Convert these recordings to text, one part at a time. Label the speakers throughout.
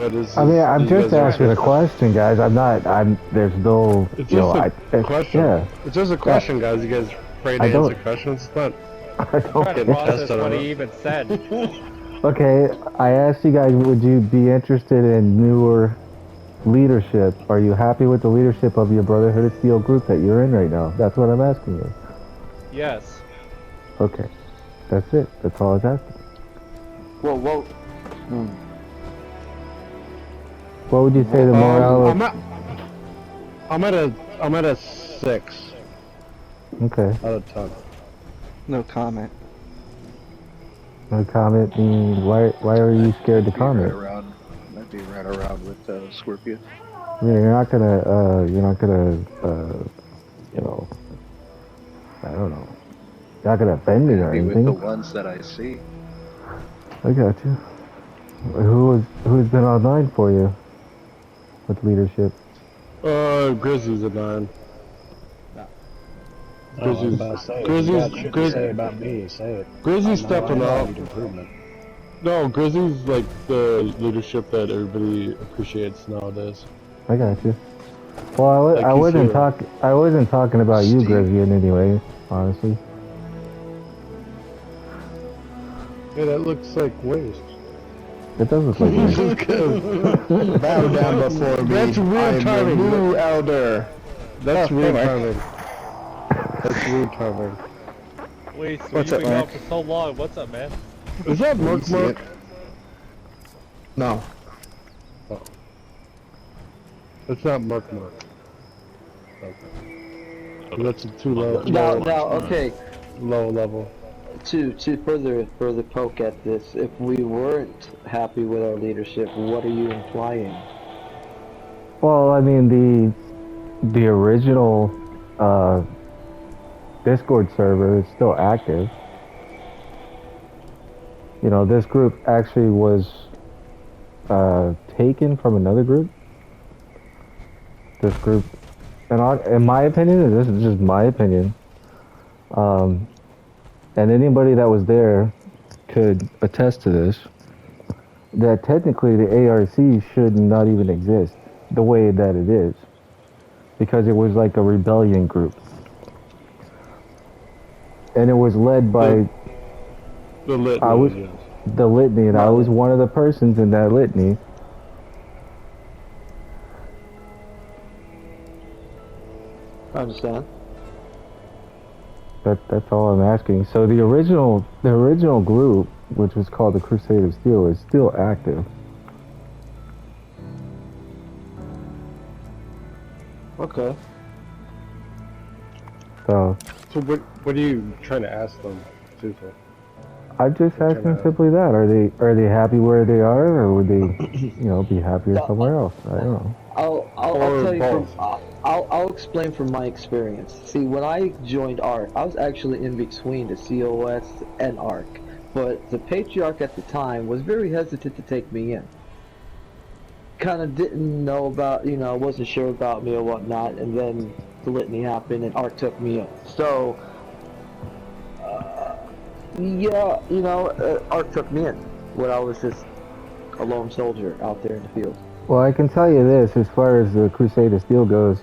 Speaker 1: I mean, I'm
Speaker 2: you
Speaker 1: just
Speaker 2: guys are
Speaker 1: asking a
Speaker 2: interested.
Speaker 1: question, guys. There's no,
Speaker 2: It's
Speaker 1: you know,
Speaker 2: just a question.
Speaker 1: yeah,
Speaker 2: It's just a
Speaker 1: yeah,
Speaker 2: question, guys. You guys afraid
Speaker 1: I
Speaker 2: to answer
Speaker 1: don't,
Speaker 2: questions? It's not
Speaker 1: I
Speaker 3: I'm
Speaker 1: don't
Speaker 3: trying to
Speaker 2: getting
Speaker 1: care.
Speaker 3: process
Speaker 2: tested
Speaker 3: what
Speaker 2: on
Speaker 3: he even said.
Speaker 2: it.
Speaker 1: Okay, I asked you guys, would you be interested in newer leadership? Are you happy with the leadership of your Brotherhood of Steel group that you're in right now? That's what I'm asking you.
Speaker 3: Yes.
Speaker 1: Okay, that's it. That's all I was asking.
Speaker 4: Well, hmm.
Speaker 1: What would you say the morale of?
Speaker 2: I'm at I'm at a I'm at a 6
Speaker 1: Okay,
Speaker 2: out of 10.
Speaker 4: No comment.
Speaker 1: no comment. Meaning, why are you scared to
Speaker 5: I'd be right
Speaker 1: comment?
Speaker 5: around. I'd be right around with Scorpion.
Speaker 1: I mean, you're not gonna, you know, I don't know. You're not gonna offend me or
Speaker 5: Happy with the
Speaker 1: anything.
Speaker 5: ones that I see.
Speaker 1: I got you. Who's been online for you with leadership?
Speaker 2: Grizzly's a 9.
Speaker 6: Oh, I was about to say, if you got shit to say about me, say it.
Speaker 2: Grizzly's
Speaker 6: I
Speaker 2: stepping
Speaker 6: know I
Speaker 2: up.
Speaker 6: need improvement.
Speaker 2: No, Grizzly's like the leadership that everybody appreciates nowadays.
Speaker 1: I got you. Well,
Speaker 2: Like he's here.
Speaker 1: I wasn't talking about you,
Speaker 5: Steve.
Speaker 1: Grizzly, in any way, honestly.
Speaker 2: Hey, that looks like waste.
Speaker 1: It does look like me.
Speaker 4: Bow down before me.
Speaker 2: That's weird timing.
Speaker 4: New elder.
Speaker 2: That's
Speaker 4: Oh,
Speaker 2: weird
Speaker 4: hey,
Speaker 2: timing. That's weird timing.
Speaker 3: Wait, so
Speaker 4: What's
Speaker 3: you've
Speaker 4: up,
Speaker 3: been gone
Speaker 4: Mac?
Speaker 3: for so long. What's up, man?
Speaker 2: Is that
Speaker 4: You
Speaker 2: Merc
Speaker 4: see
Speaker 2: Merc?
Speaker 4: it? No.
Speaker 2: Oh. It's not Merc Merc. Okay. That's a too low,
Speaker 4: Okay.
Speaker 2: low level.
Speaker 4: To further poke at this, if we weren't happy with our leadership, what are you implying?
Speaker 1: Well, I mean the original Discord server is still active. You know, this group actually was taken from another group. This group, in my opinion, and this is just my opinion, and anybody that was there could attest to this, that technically the ARC should not even exist the way that it is, because it was like a rebellion group, and it was led by
Speaker 2: The lit
Speaker 1: I was
Speaker 2: yes.
Speaker 1: the litany, and I was one of the persons in that litany.
Speaker 4: I understand.
Speaker 1: That's all I'm asking. So the original group, which was called the Crusade of Steel, is still active.
Speaker 4: Okay.
Speaker 1: So
Speaker 2: So what are you trying to ask them, Tuka?
Speaker 1: I'm just asking simply that: are they happy where they are, or would they, be happier somewhere else? I don't know.
Speaker 4: I'll
Speaker 2: Or
Speaker 4: tell you
Speaker 2: both.
Speaker 4: I'll explain from my experience. See, when I joined ARC, I was actually in between the COS and ARC, but the Patriarch at the time was very hesitant to take me in. Kind of didn't know about, wasn't sure about me or whatnot, and then the litany happened and ARC took me in. So, yeah, ARC took me in when I was just a lone soldier out there in the field.
Speaker 1: Well, I can tell you this: as far as the Crusade of Steel goes,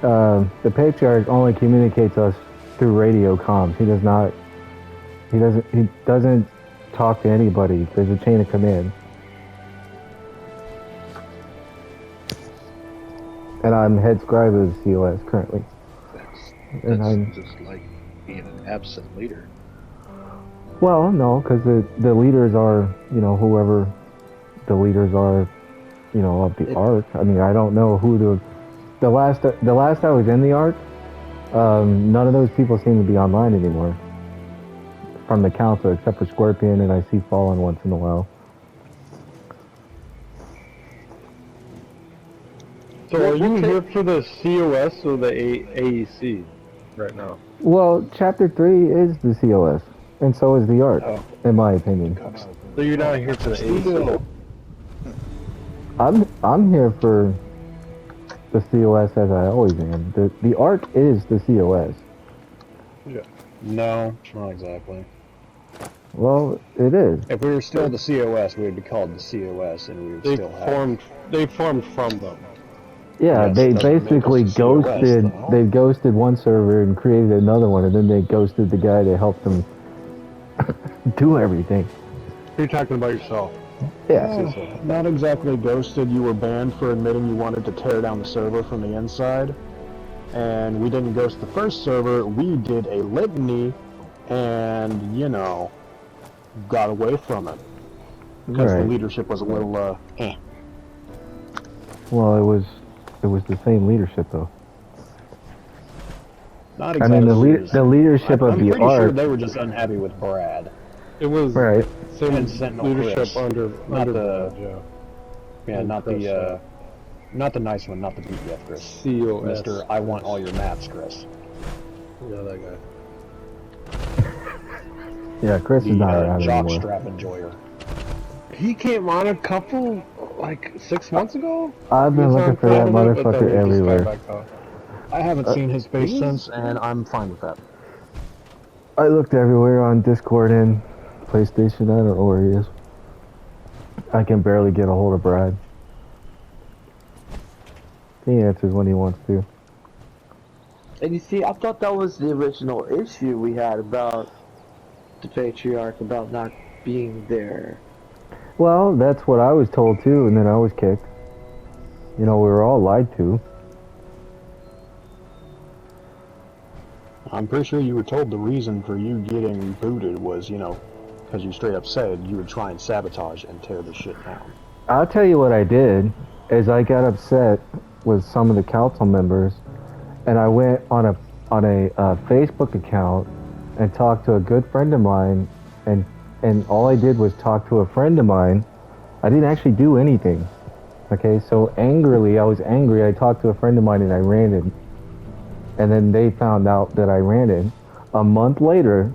Speaker 1: the Patriarch only communicates us through radio comms. He does not. He doesn't talk to anybody. There's a chain of command. And I'm head scribe of the COS currently.
Speaker 5: That's just like being an absent leader.
Speaker 1: Well, no, because the leaders are, whoever the leaders are, of the ARC. I mean, I don't know who the last I was in the ARC, none of those people seem to be online anymore from the council, except for Scorpion, and I see Fallen once in a while.
Speaker 2: So are you here for the COS or the AEC right now?
Speaker 1: Well, Chapter 3 is the COS, and so is the ARC, in my opinion.
Speaker 2: So you're not here for the AEC?
Speaker 1: I'm here for the COS as I always am. The ARC is the COS.
Speaker 6: Yeah. No, not exactly.
Speaker 1: Well, it is.
Speaker 6: If we were still the COS, we would be called the COS, and we would
Speaker 2: They
Speaker 6: still have.
Speaker 2: formed from them.
Speaker 1: Yeah,
Speaker 6: Yes,
Speaker 1: they
Speaker 6: doesn't make us
Speaker 1: basically
Speaker 6: the COS,
Speaker 1: ghosted.
Speaker 6: though.
Speaker 1: They ghosted one server and created another one, and then they ghosted the guy that helped them do everything.
Speaker 2: You're talking about yourself.
Speaker 1: Yeah.
Speaker 6: Not exactly ghosted. You were banned for admitting you wanted to tear down the server from the inside. And we didn't ghost the first server. We did a litany, and, you know, got away from it. Because the
Speaker 1: Right.
Speaker 6: leadership was a little, eh.
Speaker 1: Well, it was the same leadership though.
Speaker 6: Not
Speaker 1: I
Speaker 6: exactly.
Speaker 1: mean, the leadership of
Speaker 6: I'm
Speaker 1: the
Speaker 6: pretty sure
Speaker 1: Ark.
Speaker 6: they were just unhappy with Brad.
Speaker 2: It was
Speaker 1: Right.
Speaker 2: same
Speaker 6: And Sentinel
Speaker 2: leadership
Speaker 6: Chris.
Speaker 2: under
Speaker 6: Not the-
Speaker 2: Brad, yeah.
Speaker 6: Yeah,
Speaker 2: And
Speaker 6: not
Speaker 2: Chris,
Speaker 6: not the nice one, not the BPF Chris.
Speaker 2: COS.
Speaker 6: Mr. I want all your maps, Chris.
Speaker 2: Yeah, that guy.
Speaker 1: Yeah, Chris is
Speaker 6: The
Speaker 1: not around anymore.
Speaker 6: jockstrap enjoyer.
Speaker 2: He came on a couple, like 6 months ago.
Speaker 1: I've been
Speaker 2: He was
Speaker 1: looking
Speaker 2: on
Speaker 1: for that
Speaker 2: quite a bit, but then
Speaker 1: motherfucker
Speaker 2: he just got
Speaker 1: everywhere.
Speaker 2: back off.
Speaker 6: I haven't seen his face since, and I'm fine with that.
Speaker 1: I looked everywhere on Discord and PlayStation. I don't know where he is. I can barely get a hold of Brad. He answers when he wants to.
Speaker 4: And you see, I thought that was the original issue we had about the Patriarch, about not being there.
Speaker 1: Well, that's what I was told too, and then I was kicked. You know, we were all lied to.
Speaker 6: I'm pretty sure you were told the reason for you getting booted was, you know, because you straight up said you would try and sabotage and tear the shit down.
Speaker 1: I'll tell you what I did, is I got upset with some of the council members, and I went on a Facebook account and talked to a good friend of mine, and all I did was talk to a friend of mine. I didn't actually do anything. Okay, so angrily, I was angry. I talked to a friend of mine and I ranted, and then they found out that I ranted a month later.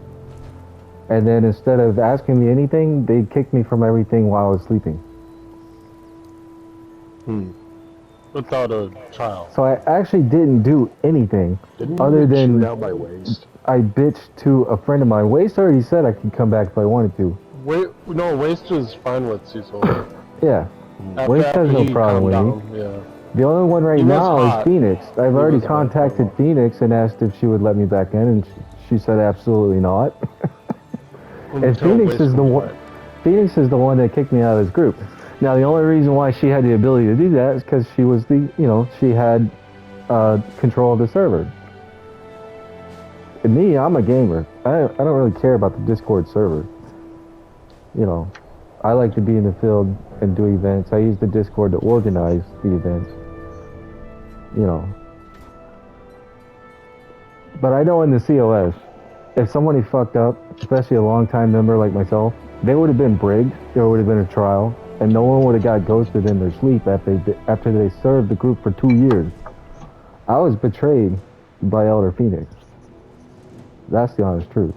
Speaker 1: And then instead of asking me anything, they kicked me from everything while I was sleeping.
Speaker 2: Without a trial.
Speaker 1: So I actually didn't do anything
Speaker 6: Didn't
Speaker 1: other
Speaker 6: you get
Speaker 1: than
Speaker 6: chewed out by Waste?
Speaker 1: I bitched to a friend of mine. Waste already said I could come back if I wanted to.
Speaker 2: No, Waste was fine with Cecil.
Speaker 1: Yeah.
Speaker 2: After-
Speaker 1: Waste has
Speaker 2: after
Speaker 1: no
Speaker 2: he
Speaker 1: problem
Speaker 2: calmed
Speaker 1: with me.
Speaker 2: down, Yeah.
Speaker 1: The only one right
Speaker 2: He was
Speaker 1: now is
Speaker 2: hot.
Speaker 1: Phoenix. I've
Speaker 2: He
Speaker 1: already
Speaker 2: was hot for a
Speaker 1: contacted
Speaker 2: while.
Speaker 1: Phoenix and asked if she would let me back in, and she said absolutely not. And
Speaker 2: Until
Speaker 1: Phoenix
Speaker 2: Waste
Speaker 1: is the
Speaker 2: comes
Speaker 1: one.
Speaker 2: back.
Speaker 1: Phoenix is the one that kicked me out of this group. Now the only reason why she had the ability to do that is because she was the, she had control of the server. And me, I'm a gamer. I don't really care about the Discord server. I like to be in the field and do events. I use the Discord to organize the events. But I know in the COS, if somebody fucked up, especially a long-time member like myself, they would have been brigged. There would have been a trial, and no one would have got ghosted in their sleep after they served the group for 2 years. I was betrayed by Elder Phoenix. That's the honest truth.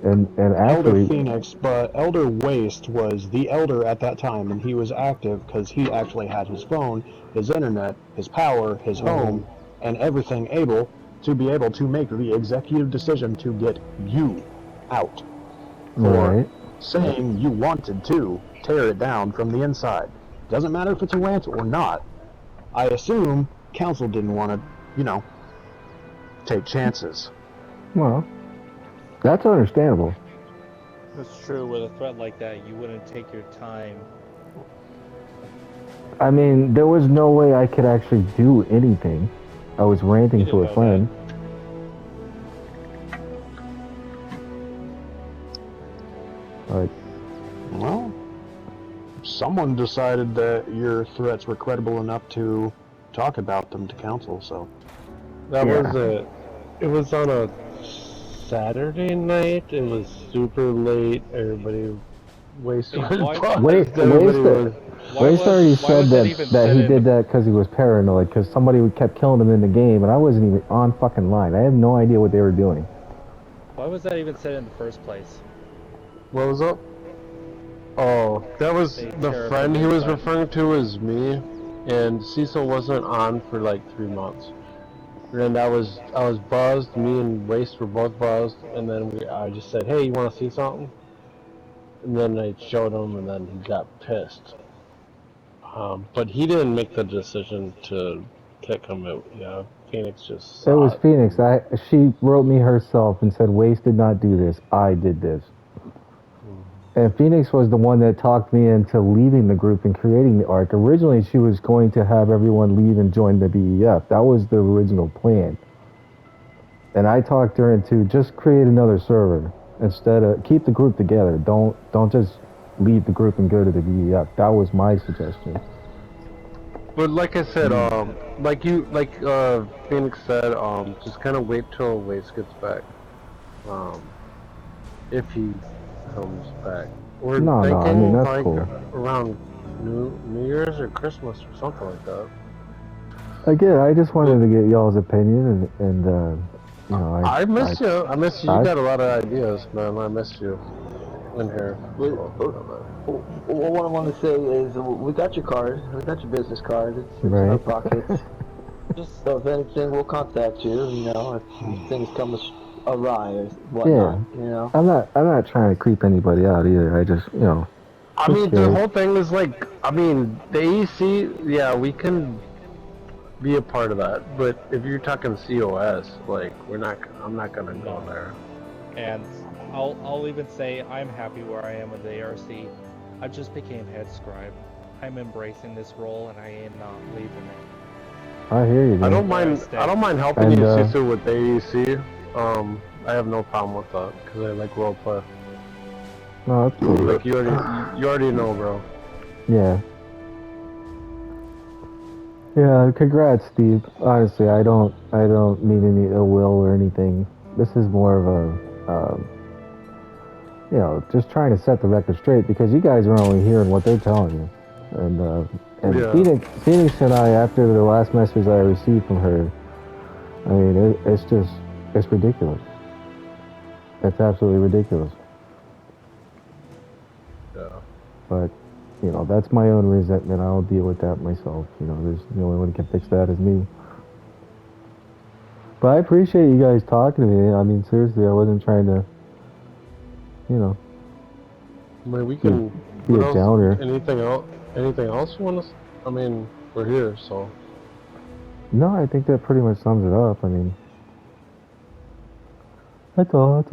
Speaker 1: And
Speaker 6: Elder
Speaker 1: actually,
Speaker 6: Phoenix, but Elder Waste was the Elder at that time, and he was active because he actually had his phone, his internet, his power, his home, and everything able to be able to make the executive decision to get you out.
Speaker 1: right?
Speaker 6: Saying you wanted to tear it down from the inside. Doesn't matter if it's a rant or not. I assume council didn't want to, take chances.
Speaker 1: Well, that's understandable.
Speaker 3: That's true. With a threat like that, you wouldn't take your time.
Speaker 1: I mean, there was no way I could actually do anything. I was ranting
Speaker 3: You
Speaker 1: to
Speaker 3: didn't
Speaker 1: a
Speaker 3: know
Speaker 1: friend. Like,
Speaker 6: Well, someone decided that your threats were credible enough to talk about them to council, so.
Speaker 2: That
Speaker 1: Yeah.
Speaker 2: was it. It was on a Saturday night. It was super late. Everybody wasted.
Speaker 3: Hey, why-
Speaker 1: Waste
Speaker 3: Why
Speaker 1: already
Speaker 3: was
Speaker 1: said
Speaker 3: that even
Speaker 1: that
Speaker 3: said
Speaker 1: he
Speaker 3: in
Speaker 1: did
Speaker 3: the-
Speaker 1: that because he was paranoid, because somebody kept killing him in the game, and I wasn't even on fucking line. I had no idea what they were doing.
Speaker 3: Why was that even said in the first place?
Speaker 2: What was up? Oh, that was
Speaker 3: They
Speaker 2: the
Speaker 3: terrified
Speaker 2: friend he
Speaker 3: me,
Speaker 2: was
Speaker 3: but-
Speaker 2: referring to was me, and Cecil wasn't on for like 3 months. And I was buzzed. Me and Waste were both buzzed, and then I just said, "Hey, you want to see something?" and then I showed him, and then he got pissed. But he didn't make the decision to kick him out. Yeah, Phoenix just
Speaker 1: It was
Speaker 2: saw it.
Speaker 1: Phoenix. She wrote me herself and said, Waste did not do this. I did this. And Phoenix was the one that talked me into leaving the group and creating the ARC. Originally, she was going to have everyone leave and join the BEF. That was the original plan. And I talked her into just create another server instead of keep the group together. Don't just leave the group and go to the BEF. That was my suggestion.
Speaker 2: But like I said, Phoenix said, just kind of wait till Waze gets back. If he comes back. We're
Speaker 1: No,
Speaker 2: thinking
Speaker 1: I mean, that's
Speaker 2: like
Speaker 1: cool.
Speaker 2: around New Year's or Christmas or something like that.
Speaker 1: Again, I just wanted to get y'all's opinion and you know,
Speaker 2: I miss you. I miss you. You
Speaker 1: I-
Speaker 2: got a lot of ideas, man. I miss you in here.
Speaker 4: Well, what I want to say is we got your card. We got your business card. It's in our
Speaker 1: Right.
Speaker 4: pockets.
Speaker 3: Just
Speaker 4: So if anything, we'll contact you. You know, if things come awry or whatnot. You know.
Speaker 1: I'm not trying to creep anybody out either. I just, you know,
Speaker 2: I mean, the
Speaker 1: Okay.
Speaker 2: whole thing is like, I mean, the AEC, yeah, we can be a part of that, but if you're talking COS, like, I'm not gonna go there.
Speaker 3: and I'll even say I'm happy where I am with the ARC. I just became head scribe. I'm embracing this role and I am not leaving it.
Speaker 1: I hear you, dude.
Speaker 2: I don't mind helping
Speaker 1: And,
Speaker 2: you, Sisu, with the AEC. I have no problem with that, because I like roleplay.
Speaker 1: No, that's cool.
Speaker 2: Like, you already know, bro.
Speaker 1: Yeah. Yeah, congrats, Steve. Honestly, I don't mean any ill will or anything. This is more of a, you know, just trying to set the record straight because you guys are only hearing what they're telling you. And
Speaker 2: Yeah.
Speaker 1: Phoenix and I, after the last message I received from her, I mean, it's ridiculous. It's absolutely ridiculous.
Speaker 2: Yeah.
Speaker 1: But, you know, that's my own resentment. I'll deal with that myself. You know, there's the only one who can fix that is me. But I appreciate you guys talking to me. I mean, seriously, I wasn't trying to, you know,
Speaker 2: I mean, we can...
Speaker 1: be
Speaker 2: what
Speaker 1: a
Speaker 2: else?
Speaker 1: downer.
Speaker 2: Anything else you want to... I mean, we're here, so...
Speaker 1: No, I think that pretty much sums it up. I mean, that's all.